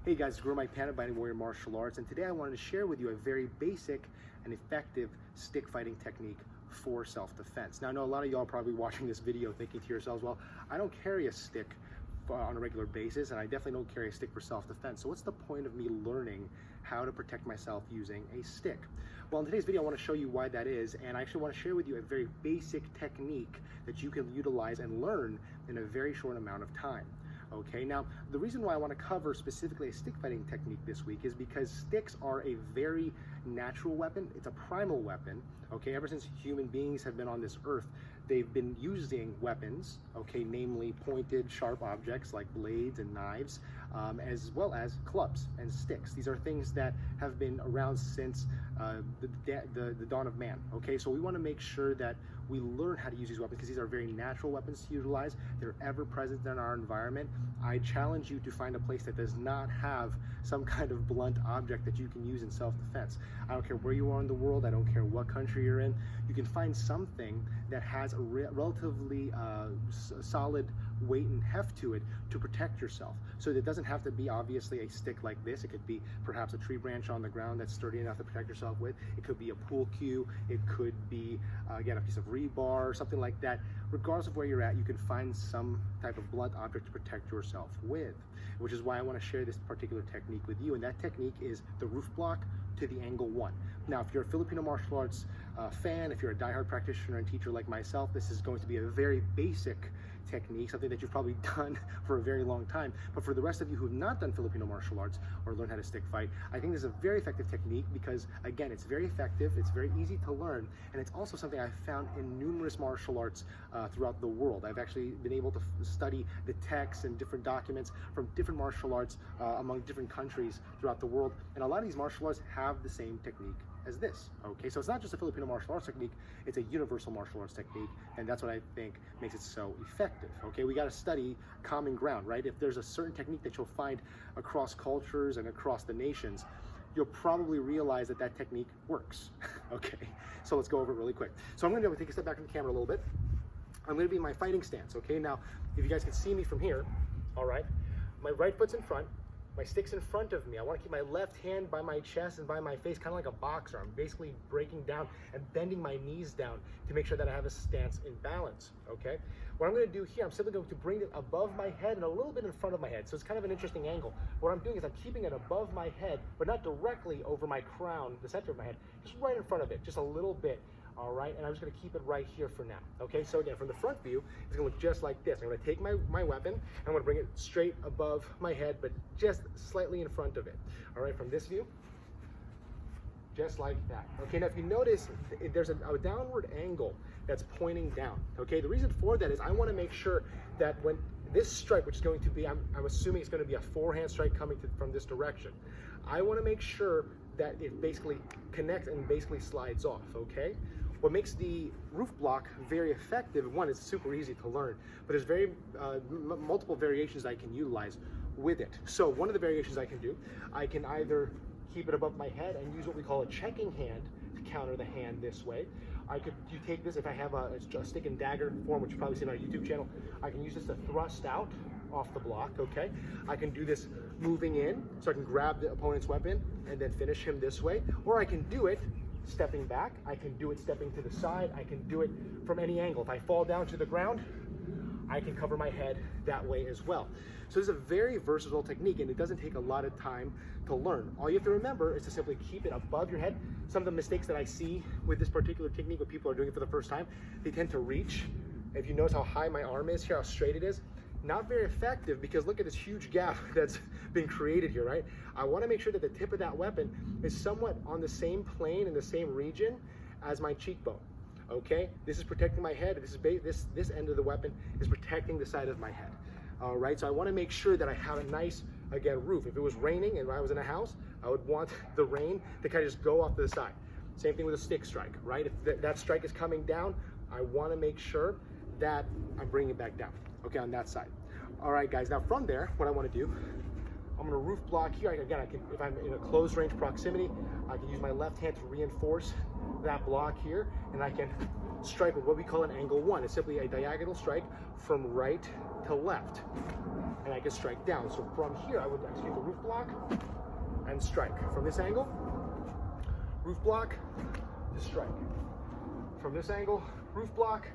Hey guys, it's Mike Panda Warrior Martial Arts, and today I wanted to share with you a very basic and effective stick fighting technique for self-defense. Now I know a lot of y'all are probably watching this video thinking to yourselves, well, I don't carry a stick on a regular basis, and I definitely don't carry a stick for self-defense. So what's the point of me learning how to protect myself using a stick? Well, in today's video, I want to show you why that is, and I actually want to share with you a very basic technique that you can utilize and learn in a very short amount of time. Okay, now the reason why I want to cover specifically a stick fighting technique this week is because sticks are a very natural weapon. It's a primal weapon. Okay, ever since human beings have been on this earth, they've been using weapons, okay, namely pointed, sharp objects like blades and knives, as well as clubs and sticks. These are things that have been around since the dawn of man. Okay, so we want to make sure that we learn how to use these weapons because these are very natural weapons to utilize. They're ever present in our environment. I challenge you to find a place that does not have some kind of blunt object that you can use in self-defense. I don't care where you are in the world. I don't care what country you're in. You can find something that has a relatively solid weight and heft to it to protect yourself. So it doesn't have to be obviously a stick like this. It could be perhaps a tree branch on the ground that's sturdy enough to protect yourself with. It could be a pool cue. It could be, again, a piece of rebar or something like that. Regardless of where you're at, you can find some type of blunt object to protect yourself with, which is why I want to share this particular technique with you. And that technique is the roof block to the angle one. Now, if you're a Filipino martial arts fan, if you're a diehard practitioner and teacher like myself, this is going to be a very basic technique, something that you've probably done for a very long time. But for the rest of you who have not done Filipino martial arts or learned how to stick fight, I think this is a very effective technique because, again, it's very effective, it's very easy to learn, and it's also something I've found in numerous martial arts throughout the world. I've actually been able to study the texts and different documents from different martial arts among different countries throughout the world, and a lot of these martial arts have the same technique as this. Okay, so it's not just a Filipino martial arts technique, it's a universal martial arts technique, and that's what I think makes it so effective. Okay, we got to study common ground, right? If there's a certain technique that you'll find across cultures and across the nations, you'll probably realize that that technique works. Okay, so let's go over it really quick. So I'm going to take a step back from the camera a little bit. I'm going to be in my fighting stance. Okay, now if you guys can see me from here, all right, my right foot's in front, my stick's in front of me. I want to keep my left hand by my chest and by my face, kind of like a boxer. I'm basically breaking down and bending my knees down to make sure that I have a stance in balance, okay? What I'm going to do here, I'm simply going to bring it above my head and a little bit in front of my head. So it's kind of an interesting angle. What I'm doing is I'm keeping it above my head, but not directly over my crown, the center of my head, just right in front of it, just a little bit. All right, and I'm just going to keep it right here for now. Okay, so again, from the front view, it's going to look just like this. I'm going to take my weapon, and I'm going to bring it straight above my head, but just slightly in front of it. All right, from this view, just like that. Okay, now if you notice, there's a downward angle that's pointing down. Okay, the reason for that is I want to make sure that when this strike, which is going to be, I'm assuming it's going to be a forehand strike coming from this direction, I want to make sure that it basically connects and basically slides off, okay? What makes the roof block very effective, one, it's super easy to learn, but there's very multiple variations I can utilize with it. So one of the variations I can do, I can either keep it above my head and use what we call a checking hand to counter the hand this way. You take this, if I have a stick and dagger form, which you've probably seen on our YouTube channel, I can use this to thrust out off the block, okay? I can do this moving in, so I can grab the opponent's weapon and then finish him this way, or I can do it stepping back, I can do it stepping to the side, I can do it from any angle. If I fall down to the ground, I can cover my head that way as well. So this is a very versatile technique, and it doesn't take a lot of time to learn. All you have to remember is to simply keep it above your head. Some of the mistakes that I see with this particular technique when people are doing it for the first time, they tend to reach. If you notice how high my arm is here, how straight it is, not very effective because look at this huge gap that's been created here, right? I want to make sure that the tip of that weapon is somewhat on the same plane in the same region as my cheekbone. Okay, this is protecting my head. This end of the weapon is protecting the side of my head. All right, so I want to make sure that I have a nice, again, roof. If it was raining and I was in a house, I would want the rain to kind of just go off to the side. Same thing with a stick strike, right? If that strike is coming down, I want to make sure that I'm bringing it back down, okay, on that side. All right, guys, now from there, what I want to do, I'm gonna roof block here. Again, I can, if I'm in a close range proximity, I can use my left hand to reinforce that block here, and I can strike with what we call an angle 1. It's simply a diagonal strike from right to left, and I can strike down. So from here, I would execute the roof block and strike. From this angle, roof block to strike. From this angle, roof block